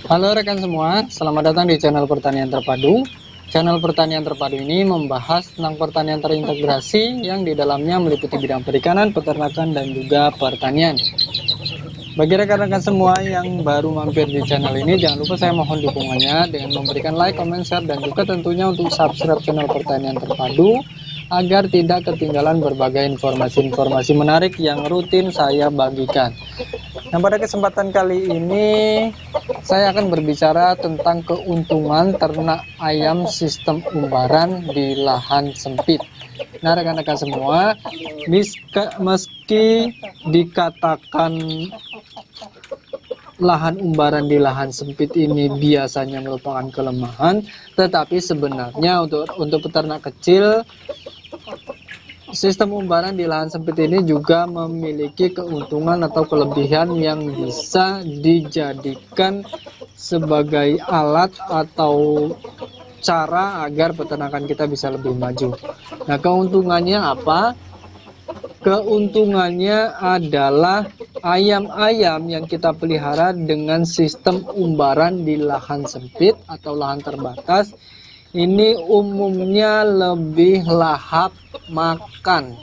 Halo rekan semua, selamat datang di channel Pertanian Terpadu. Channel Pertanian Terpadu ini membahas tentang pertanian terintegrasi yang di dalamnya meliputi bidang perikanan, peternakan, dan juga pertanian. Bagi rekan-rekan semua yang baru mampir di channel ini, jangan lupa saya mohon dukungannya dengan memberikan like, comment, share, dan juga tentunya untuk subscribe channel Pertanian Terpadu agar tidak ketinggalan berbagai informasi-informasi menarik yang rutin saya bagikan. Nah, pada kesempatan kali ini saya akan berbicara tentang keuntungan ternak ayam sistem umbaran di lahan sempit. Nah, rekan-rekan semua, meski dikatakan lahan umbaran di lahan sempit ini biasanya merupakan kelemahan, tetapi sebenarnya untuk peternak kecil, sistem umbaran di lahan sempit ini juga memiliki keuntungan atau kelebihan yang bisa dijadikan sebagai alat atau cara agar peternakan kita bisa lebih maju. Nah, keuntungannya apa? Keuntungannya adalah ayam-ayam yang kita pelihara dengan sistem umbaran di lahan sempit atau lahan terbatas ini umumnya lebih lahap makan.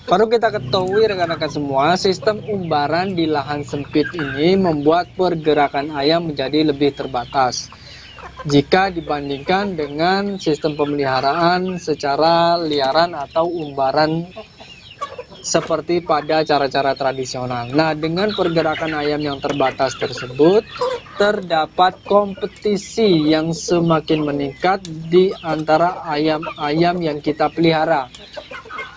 Perlu kita ketahui rekan-rekan semua, sistem umbaran di lahan sempit ini membuat pergerakan ayam menjadi lebih terbatas jika dibandingkan dengan sistem pemeliharaan secara liaran atau umbaran seperti pada cara-cara tradisional. Nah, dengan pergerakan ayam yang terbatas tersebut, terdapat kompetisi yang semakin meningkat di antara ayam-ayam yang kita pelihara.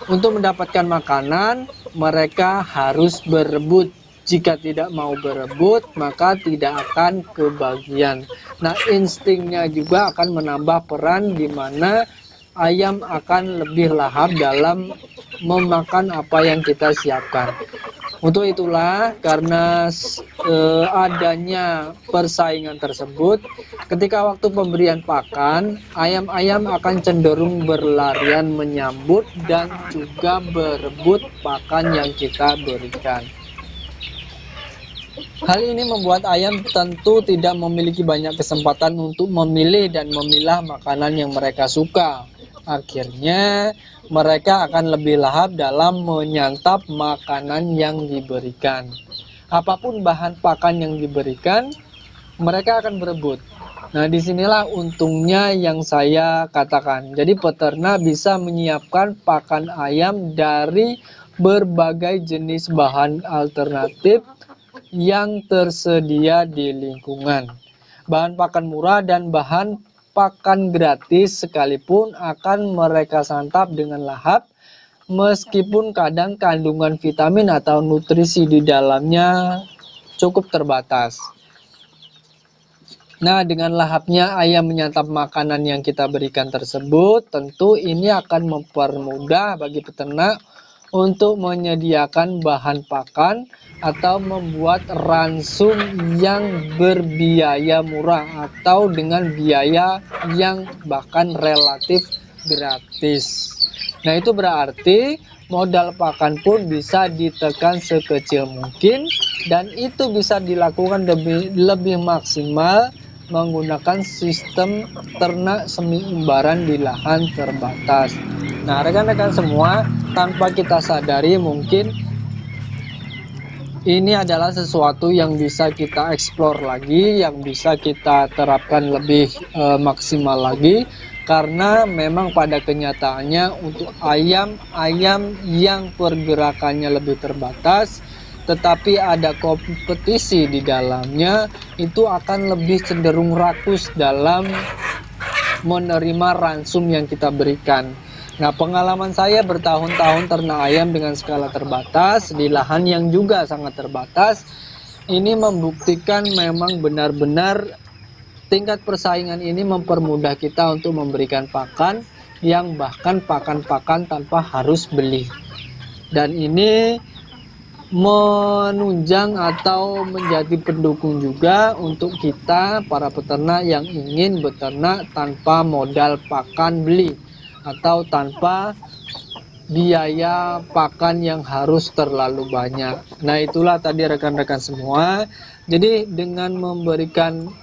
Untuk mendapatkan makanan, mereka harus berebut. Jika tidak mau berebut, maka tidak akan kebagian. Nah, instingnya juga akan menambah peran di mana ayam akan lebih lahap dalam memakan apa yang kita siapkan. Untuk itulah, karena adanya persaingan tersebut, ketika waktu pemberian pakan, ayam-ayam akan cenderung berlarian menyambut dan juga berebut pakan yang kita berikan. Hal ini membuat ayam tentu tidak memiliki banyak kesempatan untuk memilih dan memilah makanan yang mereka suka. Akhirnya, mereka akan lebih lahap dalam menyantap makanan yang diberikan. Apapun bahan pakan yang diberikan, mereka akan berebut. Nah, disinilah untungnya yang saya katakan. Jadi peternak bisa menyiapkan pakan ayam dari berbagai jenis bahan alternatif yang tersedia di lingkungan. Bahan pakan murah dan bahan pakan gratis sekalipun akan mereka santap dengan lahap, meskipun kadang kandungan vitamin atau nutrisi di dalamnya cukup terbatas. Nah, dengan lahapnya ayam menyantap makanan yang kita berikan tersebut, tentu ini akan mempermudah bagi peternak untuk menyediakan bahan pakan atau membuat ransum yang berbiaya murah atau dengan biaya yang bahkan relatif gratis. Nah, itu berarti modal pakan pun bisa ditekan sekecil mungkin dan itu bisa dilakukan lebih maksimal menggunakan sistem ternak semi umbaran di lahan terbatas. Nah, rekan-rekan semua, tanpa kita sadari mungkin ini adalah sesuatu yang bisa kita eksplor lagi, yang bisa kita terapkan lebih maksimal lagi, karena memang pada kenyataannya untuk ayam-ayam yang pergerakannya lebih terbatas, tetapi ada kompetisi di dalamnya, itu akan lebih cenderung rakus dalam menerima ransum yang kita berikan. Nah, pengalaman saya bertahun-tahun ternak ayam dengan skala terbatas di lahan yang juga sangat terbatas, ini membuktikan memang benar-benar tingkat persaingan ini mempermudah kita untuk memberikan pakan yang bahkan pakan-pakan tanpa harus beli. Dan ini menunjang atau menjadi pendukung juga untuk kita para peternak yang ingin beternak tanpa modal pakan beli atau tanpa biaya pakan yang harus terlalu banyak. Nah, itulah tadi rekan-rekan semua. Jadi dengan memberikan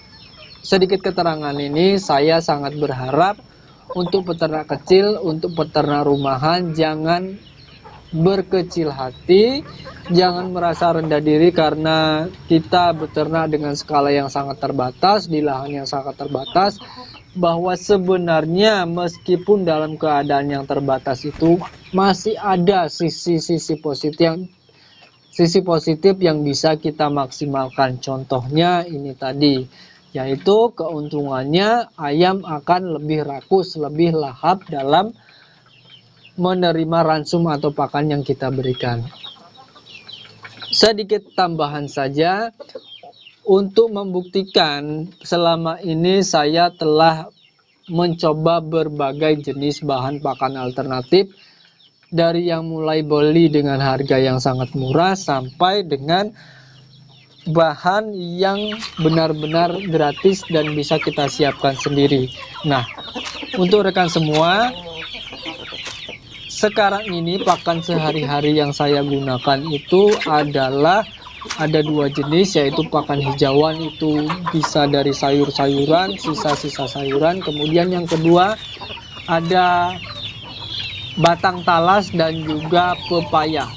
sedikit keterangan ini, saya sangat berharap untuk peternak kecil, untuk peternak rumahan, jangan berkecil hati, jangan merasa rendah diri karena kita beternak dengan skala yang sangat terbatas, di lahan yang sangat terbatas, bahwa sebenarnya meskipun dalam keadaan yang terbatas itu masih ada sisi-sisi positif yang bisa kita maksimalkan. Contohnya ini tadi, yaitu keuntungannya ayam akan lebih rakus, lebih lahap dalam menerima ransum atau pakan yang kita berikan. Sedikit tambahan saja, untuk membuktikan selama ini saya telah mencoba berbagai jenis bahan pakan alternatif, dari yang mulai beli dengan harga yang sangat murah sampai dengan bahan yang benar-benar gratis dan bisa kita siapkan sendiri. Nah, untuk rekan semua, sekarang ini pakan sehari-hari yang saya gunakan itu adalah ada dua jenis, yaitu pakan hijauan, itu bisa dari sayur-sayuran, sisa-sisa sayuran. Kemudian yang kedua ada batang talas dan juga pepaya.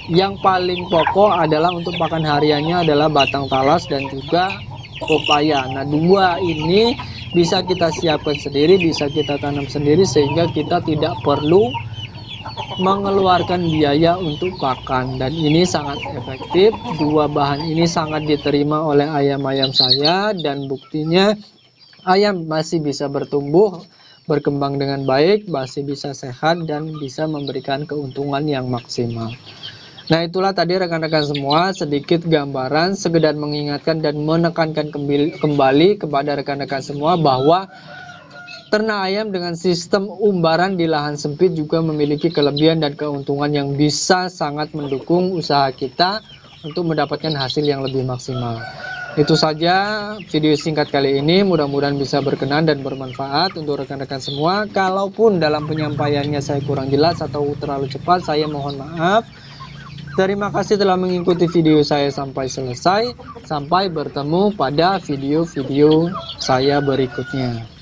Yang paling pokok adalah untuk pakan hariannya adalah batang talas dan juga pepaya. Nah, dua ini bisa kita siapkan sendiri, bisa kita tanam sendiri, sehingga kita tidak perlu mengeluarkan biaya untuk pakan, dan ini sangat efektif. Dua bahan ini sangat diterima oleh ayam-ayam saya, dan buktinya ayam masih bisa bertumbuh, berkembang dengan baik, masih bisa sehat dan bisa memberikan keuntungan yang maksimal. Nah, itulah tadi rekan-rekan semua sedikit gambaran, sekedar mengingatkan dan menekankan kembali kepada rekan-rekan semua bahwa ternak ayam dengan sistem umbaran di lahan sempit juga memiliki kelebihan dan keuntungan yang bisa sangat mendukung usaha kita untuk mendapatkan hasil yang lebih maksimal. Itu saja video singkat kali ini, mudah-mudahan bisa berkenan dan bermanfaat untuk rekan-rekan semua. Kalaupun dalam penyampaiannya saya kurang jelas atau terlalu cepat, saya mohon maaf. Terima kasih telah mengikuti video saya sampai selesai. Sampai bertemu pada video-video saya berikutnya.